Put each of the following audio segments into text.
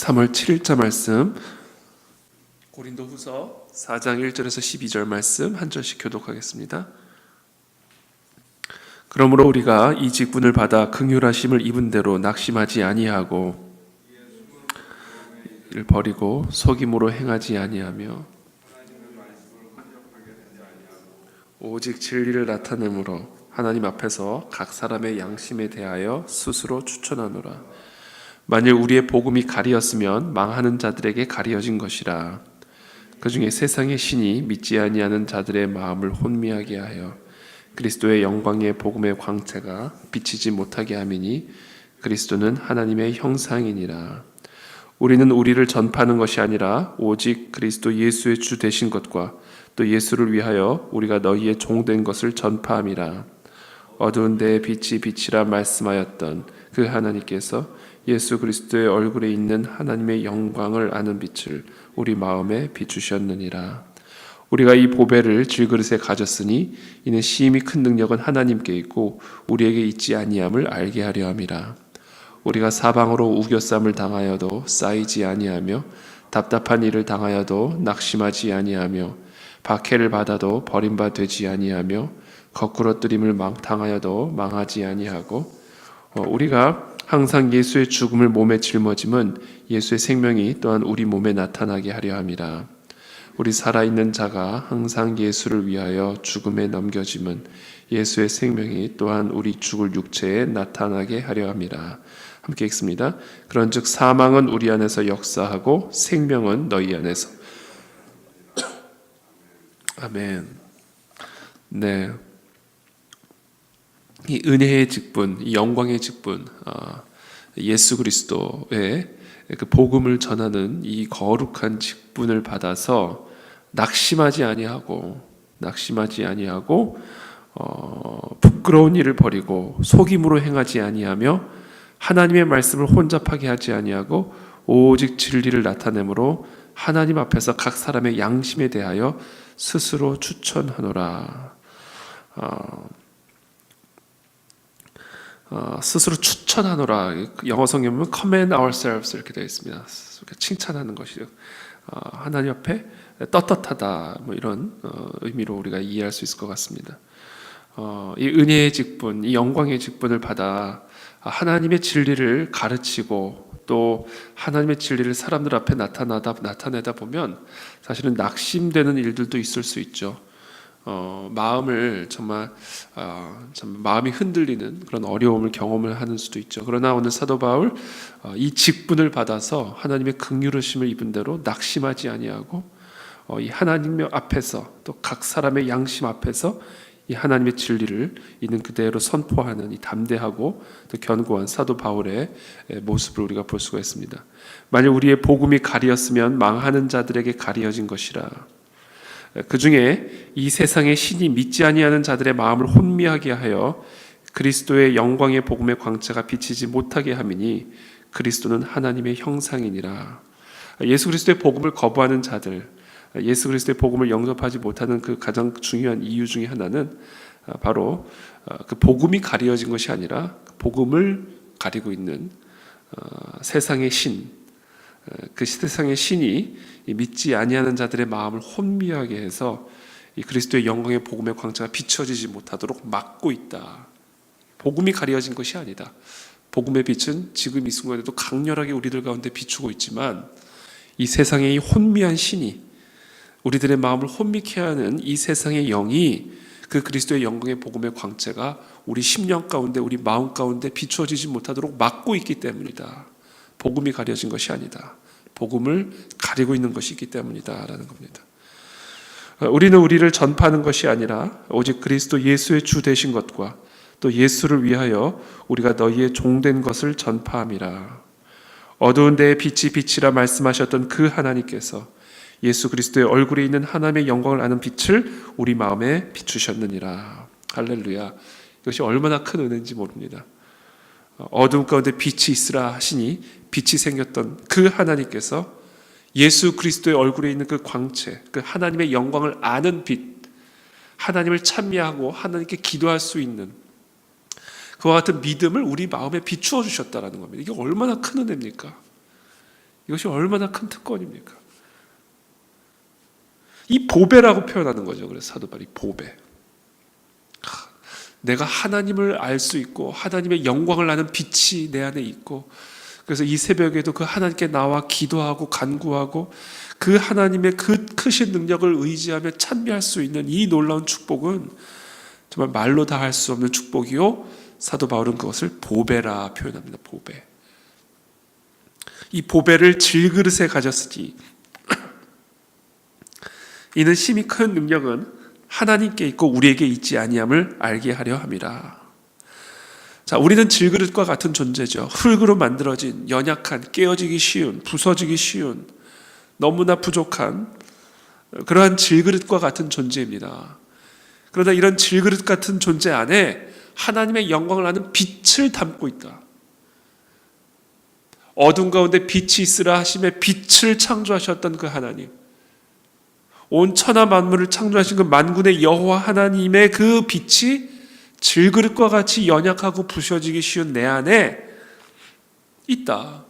3월 7일자 말씀 고린도후서 4장 1절에서 12절 말씀 한 절씩 교독하겠습니다. 그러므로 우리가 이 직분을 받아 긍휼하심을 입은 대로 낙심하지 아니하고 이를 버리고 속임으로 행하지 아니하며 오직 진리를 나타내므로 하나님 앞에서 각 사람의 양심에 대하여 스스로 추천하노라. 만일 우리의 복음이 가리었으면 망하는 자들에게 가리어진 것이라. 그 중에 세상의 신이 믿지 아니하는 자들의 마음을 혼미하게 하여 그리스도의 영광의 복음의 광채가 비치지 못하게 함이니 그리스도는 하나님의 형상이니라. 우리는 우리를 전파하는 것이 아니라 오직 그리스도 예수의 주 되신 것과 또 예수를 위하여 우리가 너희의 종된 것을 전파함이라. 어두운 데에 빛이 빛이라 말씀하였던 그 하나님께서 예수 그리스도의 얼굴에 있는 하나님의 영광을 아는 빛을 우리 마음에 비추셨느니라. 우리가 이 보배를 질그릇에 가졌으니 이는 심히 큰 능력은 하나님께 있고 우리에게 있지 아니함을 알게 하려 함이라. 우리가 사방으로 우겨쌈을 당하여도 쌓이지 아니하며 답답한 일을 당하여도 낙심하지 아니하며 박해를 받아도 버림받지 아니하며 거꾸러뜨림을 당하여도 망하지 아니하고 우리가 항상 예수의 죽음을 몸에 짊어짐은 예수의 생명이 또한 우리 몸에 나타나게 하려 함이라. 우리 살아있는 자가 항상 예수를 위하여 죽음에 넘겨짐은 예수의 생명이 또한 우리 죽을 육체에 나타나게 하려 함이라. 함께 읽습니다. 그런즉 사망은 우리 안에서 역사하고 생명은 너희 안에서. 아멘. 네. 이 은혜의 직분, 이 영광의 직분, 예수 그리스도의 그 복음을 전하는 이 거룩한 직분을 받아서 낙심하지 아니하고 부끄러운 일을 버리고 속임으로 행하지 아니하며 하나님의 말씀을 혼잡하게 하지 아니하고 오직 진리를 나타내므로 하나님 앞에서 각 사람의 양심에 대하여 스스로 추천하노라. 스스로 추천하노라. 영어 성경에 보면 commend ourselves 이렇게 되어 있습니다. 칭찬하는 것이죠. 하나님 앞에 떳떳하다 뭐 이런 의미로 우리가 이해할 수 있을 것 같습니다. 이 은혜의 직분, 이 영광의 직분을 받아 하나님의 진리를 가르치고 또 하나님의 진리를 사람들 앞에 나타내다 보면 사실은 낙심되는 일들도 있을 수 있죠. 마음을 정말 마음이 흔들리는 그런 어려움을 경험을 하는 수도 있죠. 그러나 오늘 사도 바울 이 직분을 받아서 하나님의 긍휼하심을 입은 대로 낙심하지 아니하고 이 하나님 앞에서 또 각 사람의 양심 앞에서 이 하나님의 진리를 있는 그대로 선포하는 이 담대하고 또 견고한 사도 바울의 모습을 우리가 볼 수가 있습니다. 만일 우리의 복음이 가리었으면 망하는 자들에게 가리어진 것이라. 그 중에 이 세상의 신이 믿지 아니하는 자들의 마음을 혼미하게 하여 그리스도의 영광의 복음의 광채가 비치지 못하게 함이니 그리스도는 하나님의 형상이니라. 예수 그리스도의 복음을 거부하는 자들, 예수 그리스도의 복음을 영접하지 못하는 그 가장 중요한 이유 중에 하나는 바로 그 복음이 가려진 것이 아니라 복음을 가리고 있는 세상의 신, 그 세상의 신이 믿지 아니하는 자들의 마음을 혼미하게 해서 이 그리스도의 영광의 복음의 광채가 비춰지지 못하도록 막고 있다. 복음이 가려진 것이 아니다. 복음의 빛은 지금 이 순간에도 강렬하게 우리들 가운데 비추고 있지만 이 세상의 이 혼미한 신이 우리들의 마음을 혼미케 하는 이 세상의 영이 그 그리스도의 영광의 복음의 광채가 우리 심령 가운데 우리 마음 가운데 비추어지지 못하도록 막고 있기 때문이다. 복음이 가려진 것이 아니다. 복음을 가리고 있는 것이 있기 때문이다 라는 겁니다. 우리는 우리를 전파하는 것이 아니라 오직 그리스도 예수의 주 되신 것과 또 예수를 위하여 우리가 너희의 종된 것을 전파함이라. 어두운 데에 빛이 빛이라 말씀하셨던 그 하나님께서 예수 그리스도의 얼굴에 있는 하나님의 영광을 아는 빛을 우리 마음에 비추셨느니라. 할렐루야. 이것이 얼마나 큰 은혜인지 모릅니다. 어둠 가운데 빛이 있으라 하시니 빛이 생겼던 그 하나님께서 예수 그리스도의 얼굴에 있는 그 광채, 그 하나님의 영광을 아는 빛, 하나님을 찬미하고 하나님께 기도할 수 있는 그와 같은 믿음을 우리 마음에 비추어 주셨다는 겁니다. 이게 얼마나 큰 은혜입니까? 이것이 얼마나 큰 특권입니까? 이 보배라고 표현하는 거죠. 그래서 사도 바울이 보배. 내가 하나님을 알 수 있고 하나님의 영광을 아는 빛이 내 안에 있고, 그래서 이 새벽에도 그 하나님께 나와 기도하고 간구하고 그 하나님의 그 크신 능력을 의지하며 찬미할 수 있는 이 놀라운 축복은 정말 말로 다 할 수 없는 축복이요, 사도 바울은 그것을 보배라 표현합니다. 보배. 이 보배를 질그릇에 가졌으니 이는 심히 큰 능력은 하나님께 있고 우리에게 있지 아니함을 알게 하려 함이라. 자, 우리는 질그릇과 같은 존재죠. 흙으로 만들어진 연약한, 깨어지기 쉬운, 부서지기 쉬운, 너무나 부족한 그러한 질그릇과 같은 존재입니다. 그러나 이런 질그릇 같은 존재 안에 하나님의 영광을 아는 빛을 담고 있다. 어둠 가운데 빛이 있으라 하심에 빛을 창조하셨던 그 하나님, 온 천하 만물을 창조하신 그 만군의 여호와 하나님의 그 빛이 질그릇과 같이 연약하고 부셔지기 쉬운 내 안에 있다.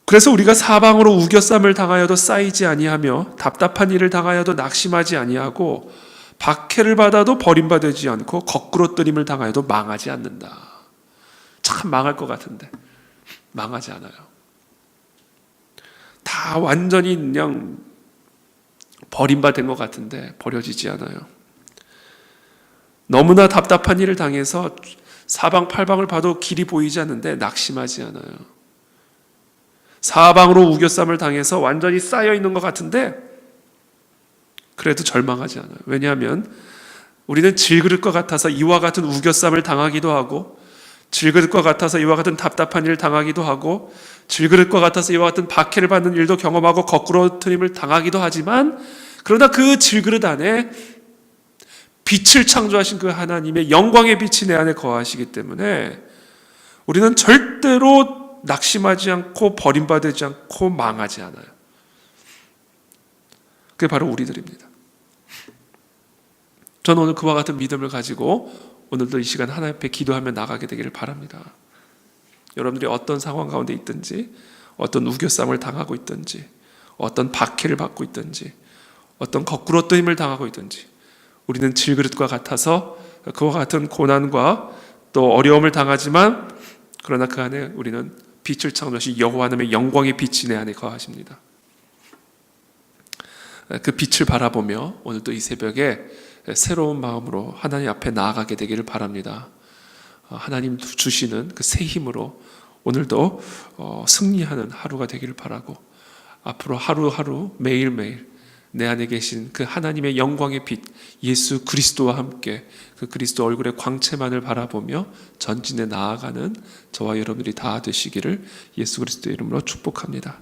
그래서 우리가 사방으로 우겨쌈을 당하여도 쌓이지 아니하며 답답한 일을 당하여도 낙심하지 아니하고 박해를 받아도 버림받지 않고 거꾸로 뜨림을 당하여도 망하지 않는다. 참 망할 것 같은데 망하지 않아요. 다 완전히 그냥 버림받은 것 같은데 버려지지 않아요. 너무나 답답한 일을 당해서 사방팔방을 봐도 길이 보이지 않는데 낙심하지 않아요. 사방으로 우겨쌈을 당해서 완전히 쌓여 있는 것 같은데 그래도 절망하지 않아요. 왜냐하면 우리는 질그릇과 같아서 이와 같은 우겨쌈을 당하기도 하고, 질그릇과 같아서 이와 같은 답답한 일을 당하기도 하고, 질그릇과 같아서 이와 같은 박해를 받는 일도 경험하고 거꾸로 트림을 당하기도 하지만, 그러나 그 질그릇 안에 빛을 창조하신 그 하나님의 영광의 빛이 내 안에 거하시기 때문에 우리는 절대로 낙심하지 않고 버림받지 않고 망하지 않아요. 그게 바로 우리들입니다. 저는 오늘 그와 같은 믿음을 가지고 오늘도 이 시간 하나님 앞에 기도하며 나가게 되기를 바랍니다. 여러분들이 어떤 상황 가운데 있든지, 어떤 우겨쌈을 당하고 있든지, 어떤 박해를 받고 있든지, 어떤 거꾸로 뜨임을 당하고 있든지, 우리는 질그릇과 같아서 그와 같은 고난과 또 어려움을 당하지만, 그러나 그 안에 우리는 빛을 창조하신 여호와 하나님의 영광의 빛이 내 안에 거하십니다. 그 빛을 바라보며 오늘도 이 새벽에 새로운 마음으로 하나님 앞에 나아가게 되기를 바랍니다. 하나님 주시는 그 새 힘으로 오늘도 승리하는 하루가 되기를 바라고, 앞으로 하루하루 매일매일 내 안에 계신 그 하나님의 영광의 빛 예수 그리스도와 함께 그 그리스도 얼굴의 광채만을 바라보며 전진해 나아가는 저와 여러분들이 다 되시기를 예수 그리스도의 이름으로 축복합니다.